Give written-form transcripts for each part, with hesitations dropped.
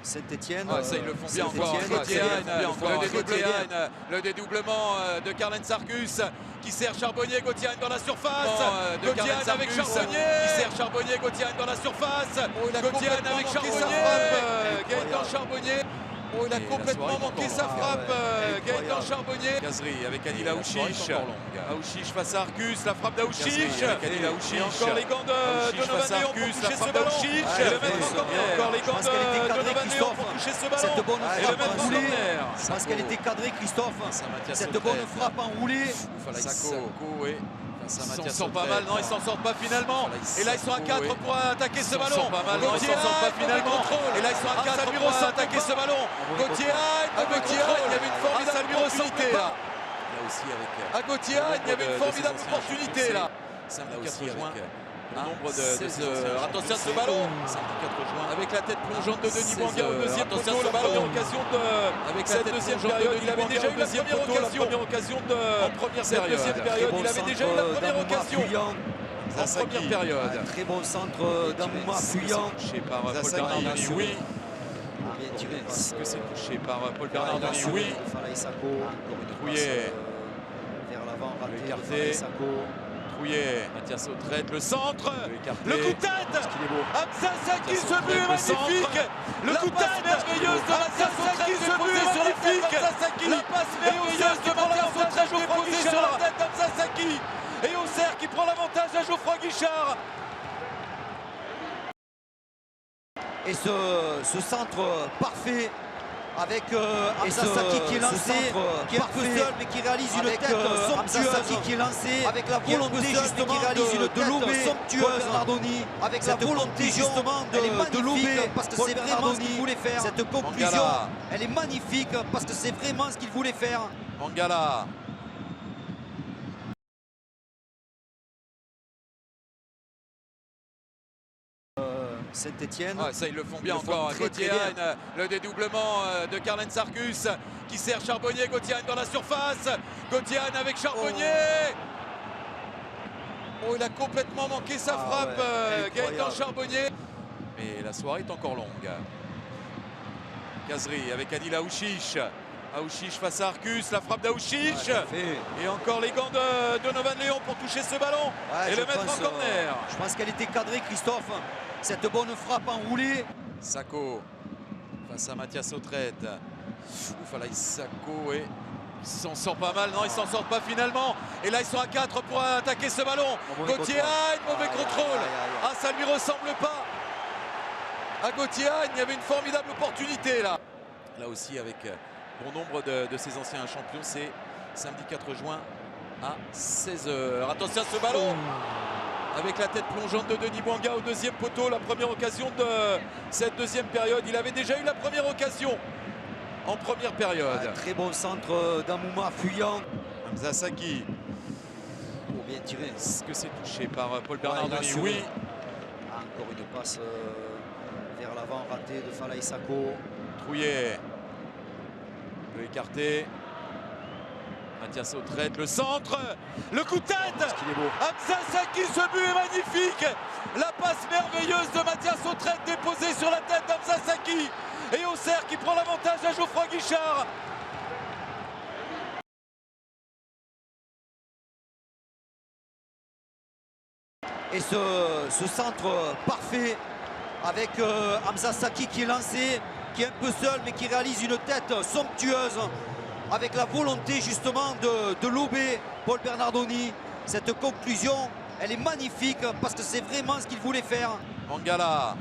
Saint-Etienne. Ça ils le font bien encore. Le dédoublement de Carlen Sarkus qui sert Charbonnier. Gauthier dans la surface. Gauthier avec Charbonnier. Qui sert Charbonnier. Gauthier dans la surface. Gauthier avec Charbonnier. Gaëtan Charbonnier. Oh, il a complètement manqué sa frappe, Gaëtan Charbonnier. Kazri avec Adil Aouchiche. Aouchiche face à Arcus, la frappe d'Aouchiche. Et encore les gants de Donovan Léon pour toucher ce ballon. Et le mettre en corner. Encore les gants de Donovan Léon pour toucher ce ballon. Et le mettre en corner. Parce qu'elle était cadrée, Christophe. Cette bonne frappe enroulée. Sako, oui. Ils s'en sortent pas mal, non, ils s'en sortent pas finalement. Et là ils sont à 4 pour attaquer ce ballon. Gauthier pas finalement. Et là ils sont à 4 pour attaquer ce ballon. Gauthier, il y avait une formidable opportunité là. Là aussi avec Gauthier, il y avait une formidable opportunité là. 54 juin. Nombre de attention à ce ballon. 54 juin. Avec la tête plongeante de Denis Bouanga au deuxième poteau, la première occasion de cette deuxième période. Il avait déjà eu la première occasion en première période. Il avait déjà eu la première occasion en première période. Très bon centre d'Amouma fuyant. Touché par Paul Bernardoni, oui. Bien tiré. Est-ce que c'est touché par Paul Bernardoni? Oui. Falaï Sako. Trouillet. Vers l'avant, raté. Écarté. Trouillet. Mathias Autrette, le centre. Le coup de tête. Hamza Saki, ce but est magnifique. Le coup de tête merveilleuse de Mathias Autrette, ce but est magnifique. La passe merveilleuse de Mathias Autrette déposée sur la tête d'Hamza Saki. Et Auxerre qui prend l'avantage à Geoffroy Guichard. Et ce centre parfait avec Hamza Saki qui est lancé, qui est un peu seul mais qui réalise une tête somptueuse, qui est lancé avec la volonté justement qui réalise une tête somptueuse, avec la volonté justement de lober parce que c'est vraiment ce qu'il voulait faire. Cette conclusion, elle est magnifique parce que c'est vraiment ce qu'il voulait faire. Mangala. Saint-Etienne. Ça ils le font bien encore. Gauthier, le dédoublement de Carlen Sarkus qui sert Charbonnier. Gauthier dans la surface. Gauthier avec Charbonnier. Oh, il a complètement manqué sa frappe, Gaëtan Charbonnier. Mais la soirée est encore longue. Kazri avec Adil Aouchiche. Aouchiche face à Arcus, la frappe d'Aouchiche. Et encore les gants de Donovan Léon pour toucher ce ballon et le mettre en corner. Je pense qu'elle était cadrée, Christophe. Cette bonne frappe enroulée. Sako face à Mathias Autrette. Falaï Sako, et il s'en sort pas mal, non, ils s'en sortent pas finalement. Et là ils sont à 4 pour attaquer ce ballon. Gauthier, mauvais contrôle. Ça lui ressemble pas. À Gauthier, il y avait une formidable opportunité là. Là aussi avec bon nombre de ses anciens champions, c'est samedi 4 juin à 16h. Attention à ce ballon. Avec la tête plongeante de Denis Bouanga au deuxième poteau, la première occasion de cette deuxième période. Il avait déjà eu la première occasion en première période. Très bon centre d'Amouma fuyant. Hamza Saki. Bien tiré. Est-ce que c'est touché par Paul Bernardoni? Oui. Encore une passe vers l'avant ratée de Falaï Sako. Trouillet. Peut écarter. Mathias Autrette, le centre, le coup de tête. Hamza Saki, ce but est magnifique. La passe merveilleuse de Mathias Autrette déposée sur la tête d'Hamza Saki. Et Auxerre qui prend l'avantage à Geoffroy Guichard. Et ce centre parfait avec Hamza Saki qui est lancé, qui est un peu seul mais qui réalise une tête somptueuse. Avec la volonté justement de lober Paul Bernardoni. Cette conclusion, elle est magnifique parce que c'est vraiment ce qu'il voulait faire. Mangala.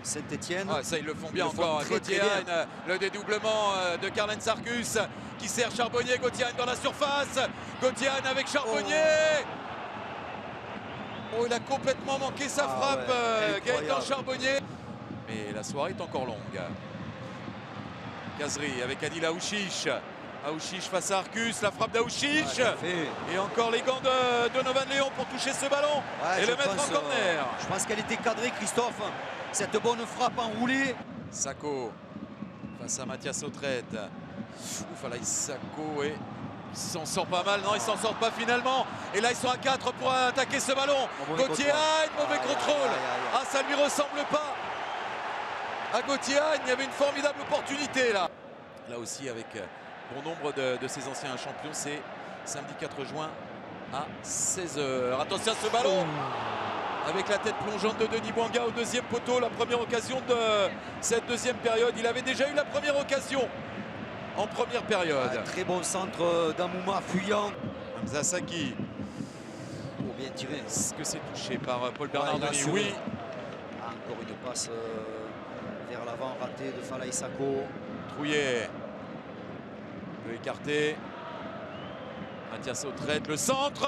Saint-Etienne. Ça ils le font bien encore. Gauthier, le dédoublement de Carlen Sarkus qui sert Charbonnier. Gauthier dans la surface. Gauthier avec Charbonnier. Oh, il a complètement manqué sa frappe, Gaëtan Charbonnier. Mais la soirée est encore longue. Kazri avec Adil Aouchiche. Aouchiche face à Arcus, la frappe d'Aouchiche. Et encore les gants de Donovan Léon pour toucher ce ballon et le mettre en corner. Je pense qu'elle était cadrée, Christophe. Cette bonne frappe enroulée. Sako face à Mathias Autrette. Falaï Sako, et Ils s'en sortent pas mal, non, ils s'en sortent pas finalement. Et là, ils sont à 4 pour attaquer ce ballon. Gauthier Hagne, mauvais contrôle. Ah, ça lui ressemble pas. À Gauthier Hagne, il y avait une formidable opportunité là. Là aussi, avec bon nombre de ses anciens champions, c'est samedi 4 juin à 16h. Attention à ce ballon. Avec la tête plongeante de Denis Bouanga au deuxième poteau, la première occasion de cette deuxième période. Il avait déjà eu la première occasion en première période. Très bon centre d'Amouma fuyant. Hamza Saki. Oh, bien tiré. Est-ce que c'est touché par Paul Bernard Denis? Oui. Oui. Encore une passe vers l'avant ratée de Falaye Sako. Trouillet peut écarter. Mathias Autrette, le centre,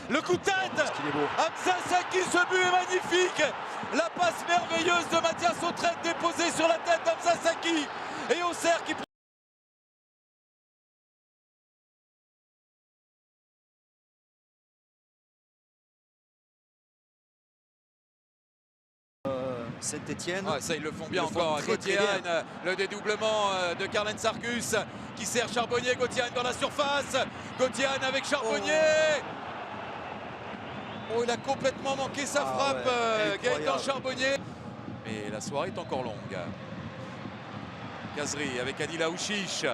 le coup de tête. Il est beau. Hamza Saki, ce but est magnifique. La passe merveilleuse de Mathias Autrette déposée sur la tête d'Hamza Saki. Et Auxerre qui Saint-Etienne. Ah, ça, ils le font bien encore. Gauthier Hagne, le dédoublement de Carlen Sarkus qui sert Charbonnier. Gauthier Hagne dans la surface. Gauthier Hagne avec Charbonnier. Oh, il a complètement manqué sa frappe, Gaëtan Charbonnier. Mais la soirée est encore longue. Kazri avec Adil Aouchiche.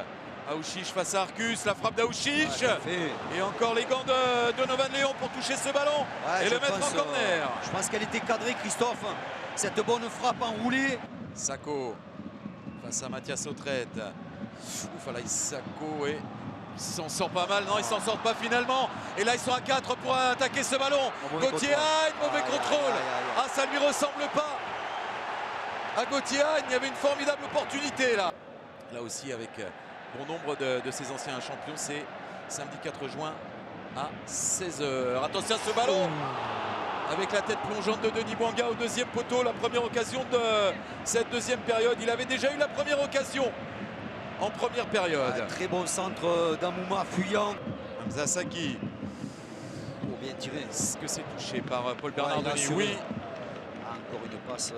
Aouchiche face à Arcus, la frappe d'Aouchiche. Et encore les gants de Donovan Léon pour toucher ce ballon et le mettre en corner. Je pense qu'elle était cadrée, Christophe. Cette bonne frappe enroulée. Sako face à Mathias Autrette. Ouf, là, Sako, et il s'en sort pas mal. Non, ils s'en sortent pas finalement. Et là, ils sont à 4 pour attaquer ce ballon. Gauthier Hagne, mauvais contrôle. Ah, ça lui ressemble pas. À Gauthier Hagne, il y avait une formidable opportunité là. Là aussi, avec bon nombre de ses anciens champions, c'est samedi 4 juin à 16h. Attention à ce ballon. Avec la tête plongeante de Denis Bouanga au deuxième poteau, la première occasion de cette deuxième période. Il avait déjà eu la première occasion en première période. Très bon centre d'Amouma fuyant. Hamza Saki. Oh, bien tiré. Est-ce que c'est touché par Paul Bernard Denis? Oui. Encore une passe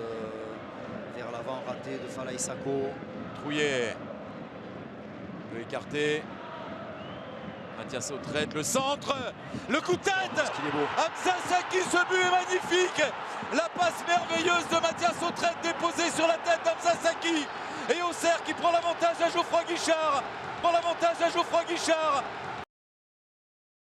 vers l'avant ratée de Falaye Sako. Trouillet peut écarter. Mathias Autrette, le centre, le coup de tête. Il est beau. Hamza Saki, ce but est magnifique. La passe merveilleuse de Mathias Autrette déposée sur la tête d'Hamza Saki. Et Auxerre qui prend l'avantage à Geoffroy Guichard.